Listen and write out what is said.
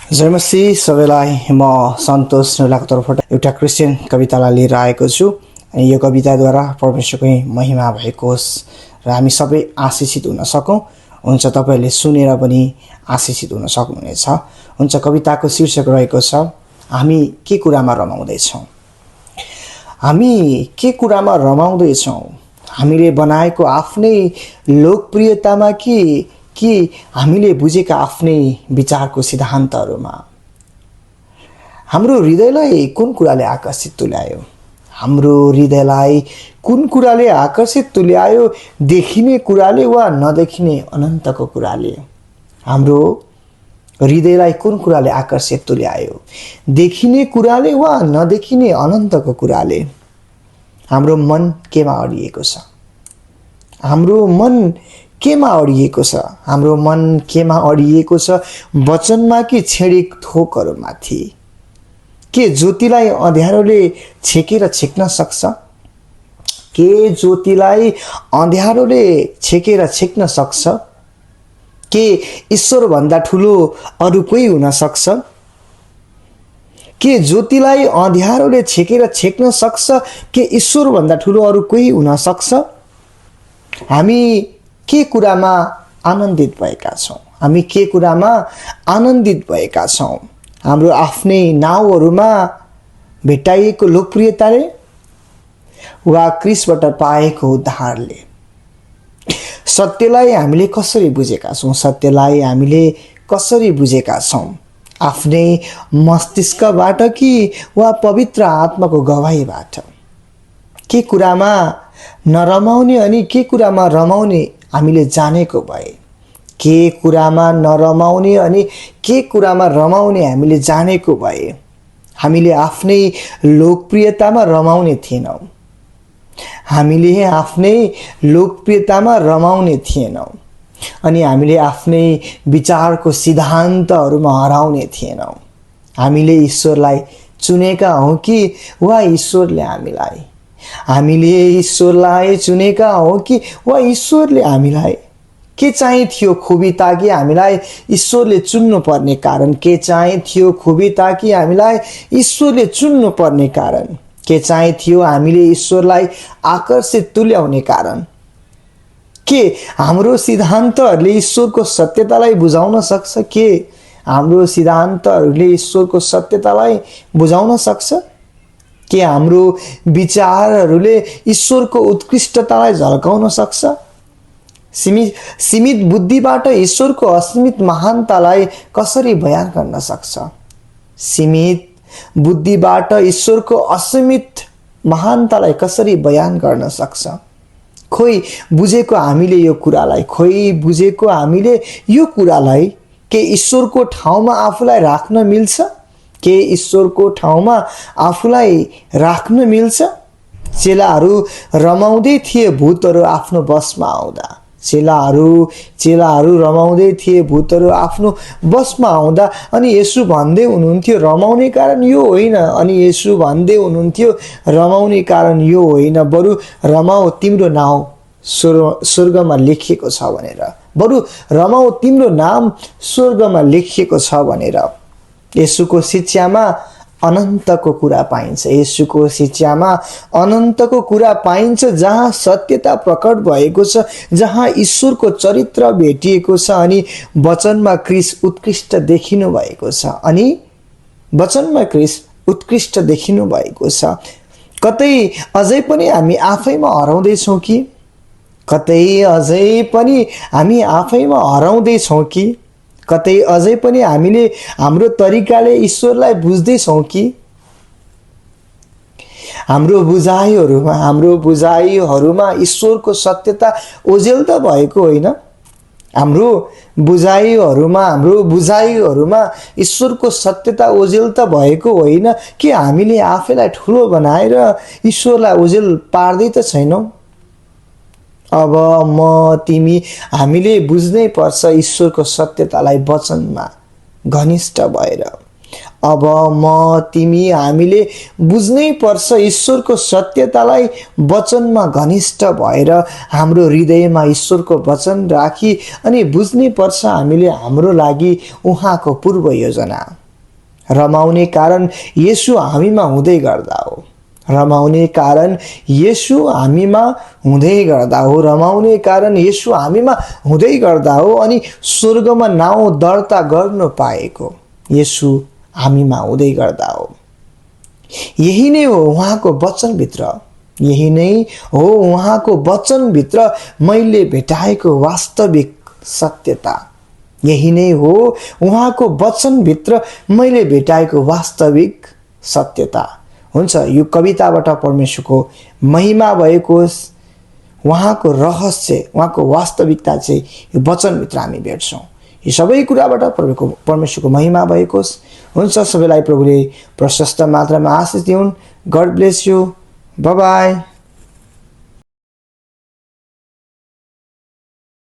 जय मसीह सबैलाई म सन्तोष नौलाको तर्फबाट एउटा क्रिस्चियन कवितालाई लिएर आएको छु। यो कविताद्वारा परमेश्वरकै महिमा भएको होस् र हामी सबै आशिषित हुन सकौँ। हुन्छ, तपाईँहरूले सुनेर पनि आशिषित हुन सक्नुहुनेछ। हुन्छ, कविताको शीर्षक रहेको छ हामी के कुरामा रमाउँदैछौँ। हामी के कुरामा रमाउँदैछौँ? हामीले बनाएको आफ्नै लोकप्रियतामा कि हामीले बुझेका आफ्नै विचारको सिद्धान्तहरूमा? हाम्रो हृदयलाई कुन कुराले आकर्षित तुल्यायो? हाम्रो हृदयलाई कुन कुराले आकर्षित तुल्यायो? देखिने कुराले वा नदेखिने अनन्तको कुराले? हाम्रो हृदयलाई कुन कुराले आकर्षित तुल्यायो? देखिने कुराले वा नदेखिने अनन्तको कुराले? हाम्रो मन केमा अडिएको छ? हाम्रो मन केमा अडिएको छ? हाम्रो मन केमा अडिएको छ? वचनमा कि छेडिक थोकहरूमाथि? के ज्योतिलाई अँध्यारोले छेकेर छेक्न सक्छ? के ज्योतिलाई अँध्यारोले छेकेर छेक्न सक्छ? के ईश्वरभन्दा ठुलो अरू कोही हुन सक्छ? के ज्योतिलाई अँध्यारोले छेकेर छेक्न सक्छ? के ईश्वरभन्दा ठुलो अरू कोही हुन सक्छ? हामी के कुरामा आनन्दित भएका छौँ? हामी के कुरामा आनन्दित भएका छौँ? हाम्रो आफ्नै नाउँहरूमा भेटाइएको लोकप्रियताले वा क्रिसबाट पाएको उद्धारले? सत्यलाई हामीले कसरी बुझेका छौँ? सत्यलाई हामीले कसरी बुझेका छौँ? आफ्नै मस्तिष्कबाट कि वा पवित्र आत्माको गवाहीबाट? के कुरामा नरमाउने अनि के कुरामा रमाउने हामीले जानेको भए? के कुरामा नरमाउने अनि के कुरामा रमाउने हामीले जानेको भए हामीले आफ्नै लोकप्रियतामा रमाउने थिएनौँ। हामीले आफ्नै लोकप्रियतामा रमाउने थिएनौँ अनि हामीले आफ्नै विचारको सिद्धान्तहरूमा हराउने थिएनौँ। हामीले ईश्वरलाई चुनेका हौँ कि वा ईश्वरले हामीलाई? हामीले ईश्वरलाई चुनेका हौँ कि वा ईश्वरले हामीलाई? के चाहिँ थियो खुबी ताकि हामीलाई ईश्वरले चुन्नु पर्ने कारण? के चाहिँ थियो खुबी ताकि हामीलाई ईश्वरले चुन्नु पर्ने कारण? के चाहिँ थियो हामीले ईश्वरलाई आकर्षित तुल्याउने कारण? के हाम्रो सिद्धान्तहरूले ईश्वरको सत्यतालाई बुझाउन सक्छ? के हाम्रो सिद्धान्तहरूले ईश्वरको सत्यतालाई बुझाउन सक्छ? के हाम्रो विचारहरूले ईश्वरको उत्कृष्टतालाई झल्काउन सक्छ? सीमित बुद्धिबाट ईश्वरको असीमित महानतालाई कसरी बयान गर्न सक्छ? सीमित बुद्धिबाट ईश्वरको असीमित महानतालाई कसरी बयान गर्न सक्छ? खोइ बुझेको हामीले यो कुरालाई, खोइ बुझेको हामीले यो कुरालाई। के ईश्वरको ठाउँमा आफूलाई राख्न मिल्छ? के ईश्वरको ठाउँमा आफूलाई राख्न मिल्छ? चेलाहरू रमाउँदै थिए भूतहरू आफ्नो बसमा आउँदा। चेलाहरू रमाउँदै थिए भूतहरू आफ्नो बसमा आउँदा। अनि येशू भन्दै हुनुहुन्थ्यो रमाउने कारण यो होइन। अनि येशू भन्दै हुनुहुन्थ्यो रमाउने कारण यो होइन, बरु रमाऊ तिम्रो नाउँ स्वर्गमा लेखिएको छ भनेर। बरु रमाऊ तिम्रो नाम स्वर्गमा लेखिएको छ भनेर। येशूको शिक्षामा अनन्तको कुरा पाइन्छ। येशूको शिक्षामा अनन्तको कुरा पाइन्छ, जहाँ सत्यता प्रकट भएको छ, जहाँ ईश्वरको चरित्र भेटिएको छ अनि वचनमा क्रिस उत्कृष्ट देखिनु भएको छ। अनि वचनमा क्रिस उत्कृष्ट देखिनु भएको छ। कतै अझै पनि हामी आफैमा हराउँदैछौँ कि? कतै अझै पनि हामी आफैमा हराउँदैछौँ कि? कतै अझै पनि हामीले हाम्रो तरिकाले ईश्वरलाई बुझ्दैछौँ कि? हाम्रो बुझाइहरूमा ईश्वरको सत्यता ओझेल त भएको होइन? हाम्रो बुझाइहरूमा ईश्वरको सत्यता ओझेल त भएको होइन कि हामीले आफैलाई ठुलो बनाएर ईश्वरलाई ओझेल पार्दै त छैनौँ? अब तिमी हामीले बुझ्नै पर्छ ईश्वरको सत्यतालाई वचनमा घनिष्ठ भएर। अब म तिमी हामीले बुझ्नै पर्छ ईश्वरको सत्यतालाई वचनमा घनिष्ठ भएर हाम्रो हृदयमा ईश्वरको वचन राखी अनि बुझ्नै पर्छ हामीले हाम्रो लागि उहाँको पूर्व योजना रमाउने कारण येशू हामीमा हुँदै गर्दा हो रमाउने कारण येशू हामीमा हुँदै गर्दा हो रमाउने कारण येशू हामीमा हुँदै गर्दा हो अनि स्वर्गमा नाउँ दर्ता गर्न पाएको येशू हामीमा हुँदै गर्दा हो यही नै हो उहाँको वचनभित्र यही नै हो उहाँको वचनभित्र मैले भेटाएको वास्तविक सत्यता यही नै हो उहाँको वचनभित्र मैले भेटाएको वास्तविक सत्यता हुन्छ यो कविताबाट परमेश्वरको महिमा भएको होस् उहाँको रहस्य उहाँको वास्तविकता चाहिँ यो वचनभित्र हामी भेट्छौँ यी सबै कुराबाट परमेश्वरको महिमा भएको होस् हुन्छ सबैलाई प्रभुले प्रशस्त मात्रामा आशिष दिउन् God bless you bye bye